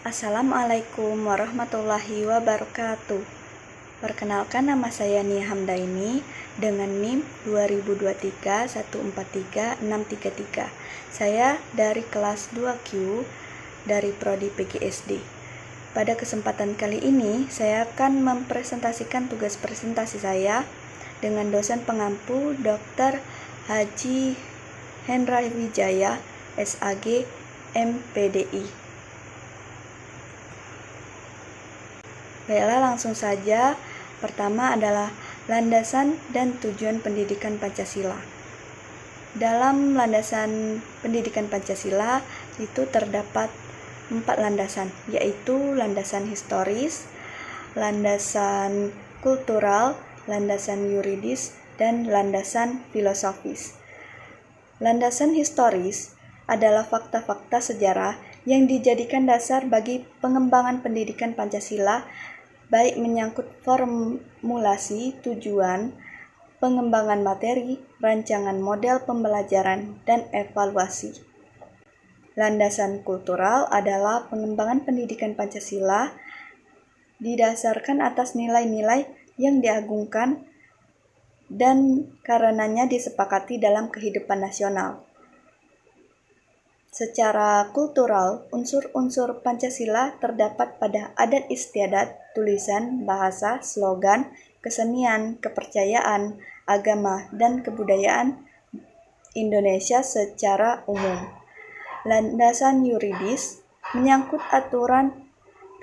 Assalamualaikum warahmatullahi wabarakatuh. Perkenalkan, nama saya Nia Hamdaini dengan NIM 2023143633. Saya dari kelas 2Q dari Prodi PGSD. Pada kesempatan kali ini, saya akan mempresentasikan tugas presentasi saya dengan dosen pengampu Dr. Haji Hendra Wijaya, SAG, MPDI. Baiklah, langsung saja. Pertama adalah landasan dan tujuan pendidikan Pancasila. Dalam landasan pendidikan Pancasila itu terdapat 4 landasan, yaitu landasan historis, landasan kultural, landasan yuridis, dan landasan filosofis. Landasan historis adalah fakta-fakta sejarah yang dijadikan dasar bagi pengembangan pendidikan Pancasila, baik menyangkut formulasi, tujuan, pengembangan materi, rancangan model pembelajaran, dan evaluasi. Landasan kultural adalah pengembangan pendidikan Pancasila didasarkan atas nilai-nilai yang diagungkan dan karenanya disepakati dalam kehidupan nasional. Secara kultural, unsur-unsur Pancasila terdapat pada adat istiadat, tulisan, bahasa, slogan, kesenian, kepercayaan, agama, dan kebudayaan Indonesia secara umum. Landasan yuridis menyangkut aturan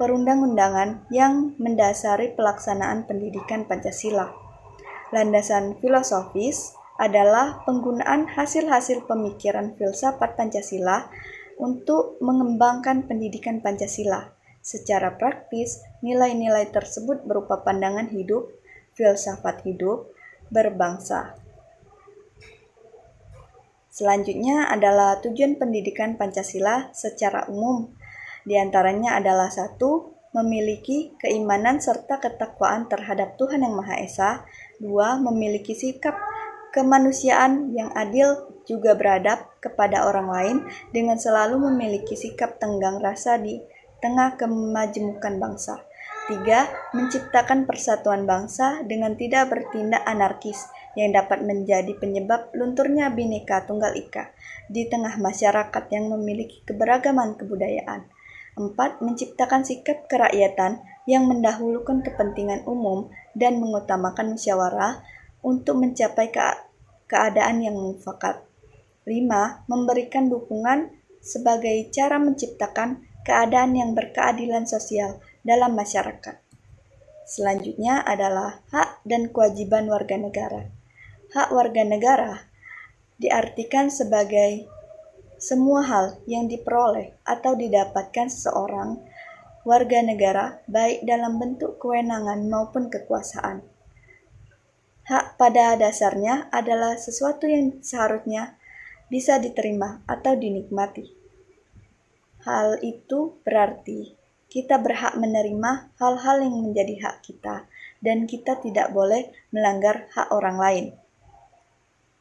perundang-undangan yang mendasari pelaksanaan pendidikan Pancasila. Landasan filosofis adalah penggunaan hasil-hasil pemikiran filsafat Pancasila untuk mengembangkan pendidikan Pancasila. Secara praktis, nilai-nilai tersebut berupa pandangan hidup, filsafat hidup, berbangsa. Selanjutnya adalah tujuan pendidikan Pancasila secara umum. Di antaranya adalah 1. Memiliki keimanan serta ketakwaan terhadap Tuhan Yang Maha Esa. 2. Memiliki sikap kemanusiaan yang adil juga beradab kepada orang lain dengan selalu memiliki sikap tenggang rasa di tengah kemajemukan bangsa. 3. Menciptakan persatuan bangsa dengan tidak bertindak anarkis yang dapat menjadi penyebab lunturnya Bhinneka Tunggal Ika di tengah masyarakat yang memiliki keberagaman kebudayaan. 4. Menciptakan sikap kerakyatan yang mendahulukan kepentingan umum dan mengutamakan musyawarah untuk mencapai keadaan yang mufakat. 5. Memberikan dukungan sebagai cara menciptakan keadaan yang berkeadilan sosial dalam masyarakat. Selanjutnya adalah hak dan kewajiban warga negara. Hak warga negara diartikan sebagai semua hal yang diperoleh atau didapatkan seseorang warga negara baik dalam bentuk kewenangan maupun kekuasaan. Hak pada dasarnya adalah sesuatu yang seharusnya bisa diterima atau dinikmati. Hal itu berarti kita berhak menerima hal-hal yang menjadi hak kita dan kita tidak boleh melanggar hak orang lain.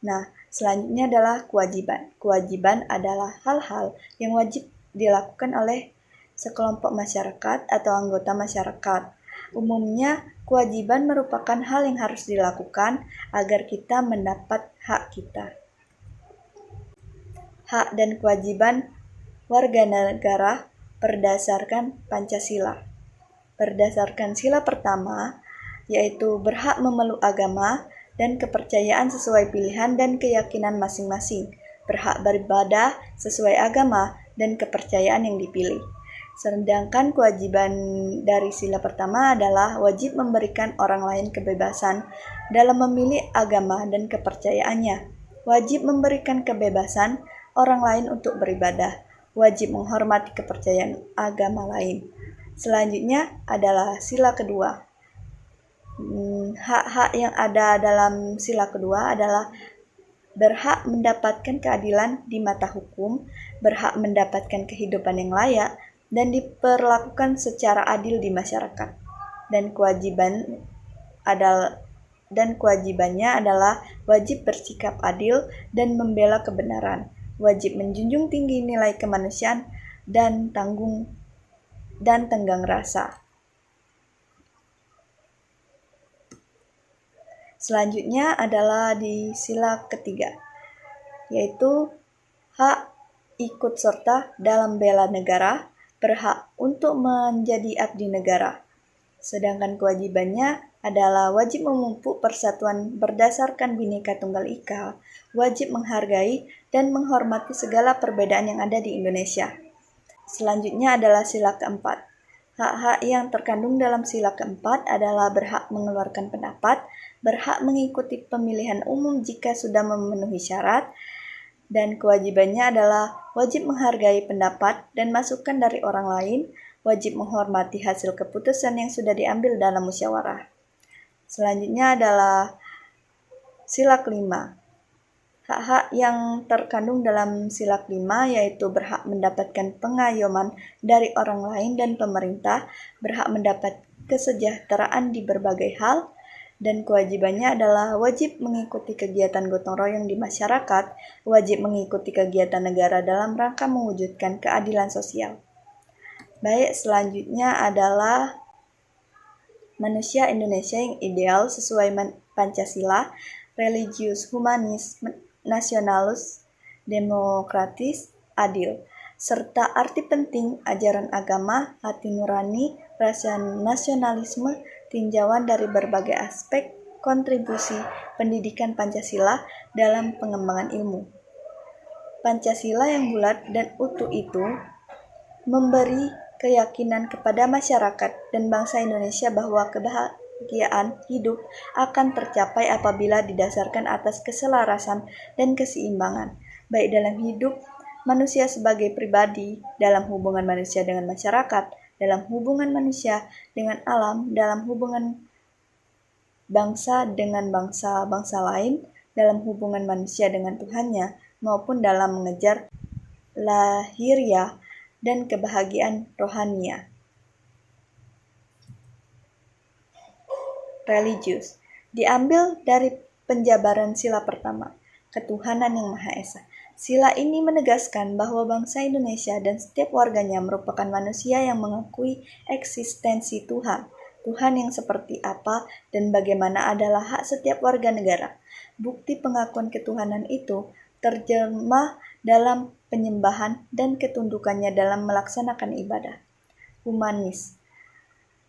Nah, selanjutnya adalah kewajiban. Kewajiban adalah hal-hal yang wajib dilakukan oleh sekelompok masyarakat atau anggota masyarakat. Umumnya, kewajiban merupakan hal yang harus dilakukan agar kita mendapat hak kita. Hak dan kewajiban warga negara berdasarkan Pancasila. Berdasarkan sila pertama, yaitu berhak memeluk agama dan kepercayaan sesuai pilihan dan keyakinan masing-masing, berhak beribadah sesuai agama dan kepercayaan yang dipilih. Sedangkan kewajiban dari sila pertama adalah wajib memberikan orang lain kebebasan dalam memilih agama dan kepercayaannya. Wajib memberikan kebebasan orang lain untuk beribadah. Wajib menghormati kepercayaan agama lain. Selanjutnya adalah sila kedua. Hak-hak yang ada dalam sila kedua adalah berhak mendapatkan keadilan di mata hukum, berhak mendapatkan kehidupan yang layak, dan diperlakukan secara adil di masyarakat. Dan kewajibannya adalah wajib bersikap adil dan membela kebenaran, wajib menjunjung tinggi nilai kemanusiaan dan tanggung dan tenggang rasa. Selanjutnya adalah di sila ketiga, yaitu hak ikut serta dalam bela negara, berhak untuk menjadi abdi negara. Sedangkan kewajibannya adalah wajib memupuk persatuan berdasarkan Bhinneka Tunggal Ika, wajib menghargai dan menghormati segala perbedaan yang ada di Indonesia. Selanjutnya adalah sila keempat. Hak-hak yang terkandung dalam sila keempat adalah berhak mengeluarkan pendapat, berhak mengikuti pemilihan umum jika sudah memenuhi syarat, dan kewajibannya adalah wajib menghargai pendapat dan masukan dari orang lain, wajib menghormati hasil keputusan yang sudah diambil dalam musyawarah. Selanjutnya adalah sila kelima. Hak-hak yang terkandung dalam sila kelima yaitu berhak mendapatkan pengayoman dari orang lain dan pemerintah, berhak mendapat kesejahteraan di berbagai hal, dan kewajibannya adalah wajib mengikuti kegiatan gotong royong di masyarakat, wajib mengikuti kegiatan negara dalam rangka mewujudkan keadilan sosial. Baik, selanjutnya adalah manusia Indonesia yang ideal sesuai Pancasila, religius, humanis, nasionalis, demokratis, adil, serta arti penting ajaran agama, hati nurani, rasa nasionalisme, tinjauan dari berbagai aspek kontribusi pendidikan Pancasila dalam pengembangan ilmu. Pancasila yang bulat dan utuh itu memberi keyakinan kepada masyarakat dan bangsa Indonesia bahwa kebahagiaan hidup akan tercapai apabila didasarkan atas keselarasan dan keseimbangan, baik dalam hidup manusia sebagai pribadi, dalam hubungan manusia dengan masyarakat, dalam hubungan manusia dengan alam, dalam hubungan bangsa dengan bangsa-bangsa lain, dalam hubungan manusia dengan Tuhannya, maupun dalam mengejar lahiriah dan kebahagiaan rohania. Religius diambil dari penjabaran sila pertama, ketuhanan yang Maha Esa. Sila ini menegaskan bahwa bangsa Indonesia dan setiap warganya merupakan manusia yang mengakui eksistensi Tuhan. Tuhan yang seperti apa dan bagaimana adalah hak setiap warga negara. Bukti pengakuan ketuhanan itu terjemah dalam penyembahan dan ketundukannya dalam melaksanakan ibadah. Humanis,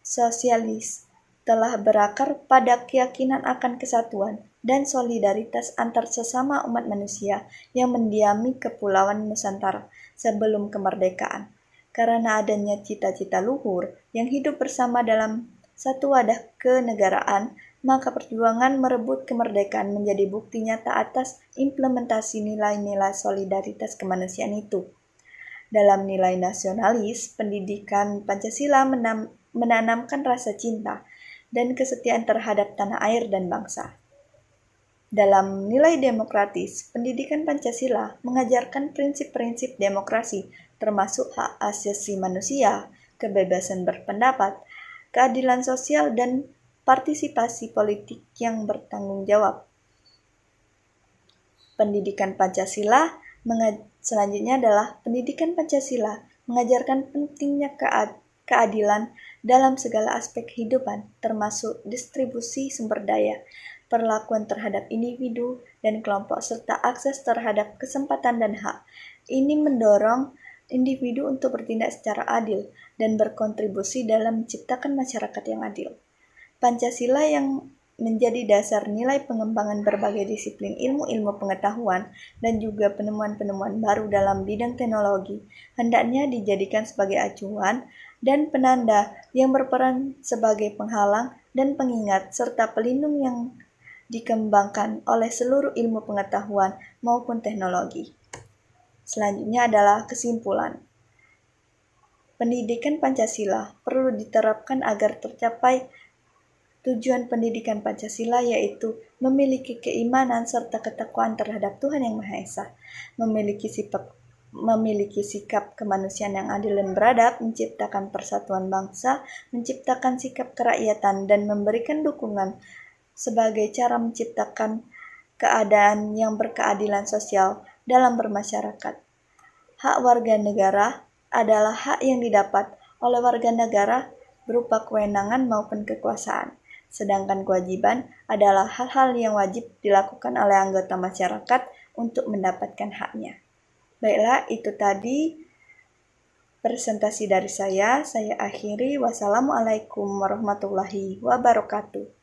sosialis, telah berakar pada keyakinan akan kesatuan dan solidaritas antar sesama umat manusia yang mendiami kepulauan Nusantara sebelum kemerdekaan. Karena adanya cita-cita luhur yang hidup bersama dalam satu wadah kenegaraan, maka perjuangan merebut kemerdekaan menjadi bukti nyata atas implementasi nilai-nilai solidaritas kemanusiaan itu. Dalam nilai nasionalis, pendidikan Pancasila menanamkan rasa cinta dan kesetiaan terhadap tanah air dan bangsa. Dalam nilai demokratis, pendidikan Pancasila mengajarkan prinsip-prinsip demokrasi, termasuk hak asasi manusia, kebebasan berpendapat, keadilan sosial, dan partisipasi politik yang bertanggung jawab. Pendidikan Pancasila selanjutnya adalah pendidikan Pancasila mengajarkan pentingnya keadilan dalam segala aspek kehidupan, termasuk distribusi sumber daya, perlakuan terhadap individu dan kelompok, serta akses terhadap kesempatan dan hak. Ini mendorong individu untuk bertindak secara adil dan berkontribusi dalam menciptakan masyarakat yang adil. Pancasila yang menjadi dasar nilai pengembangan berbagai disiplin ilmu-ilmu pengetahuan dan juga penemuan-penemuan baru dalam bidang teknologi, hendaknya dijadikan sebagai acuan dan penanda yang berperan sebagai penghalang dan pengingat serta pelindung yang dikembangkan oleh seluruh ilmu pengetahuan maupun teknologi. Selanjutnya adalah kesimpulan. Pendidikan Pancasila perlu diterapkan agar tercapai tujuan pendidikan Pancasila, yaitu memiliki keimanan serta ketakwaan terhadap Tuhan Yang Maha Esa, memiliki sikap kemanusiaan yang adil dan beradab, menciptakan persatuan bangsa, menciptakan sikap kerakyatan, dan memberikan dukungan sebagai cara menciptakan keadaan yang berkeadilan sosial dalam bermasyarakat. Hak warga negara adalah hak yang didapat oleh warga negara berupa kewenangan maupun kekuasaan. Sedangkan kewajiban adalah hal-hal yang wajib dilakukan oleh anggota masyarakat untuk mendapatkan haknya. Baiklah, itu tadi presentasi dari saya. Saya akhiri. Wassalamualaikum warahmatullahi wabarakatuh.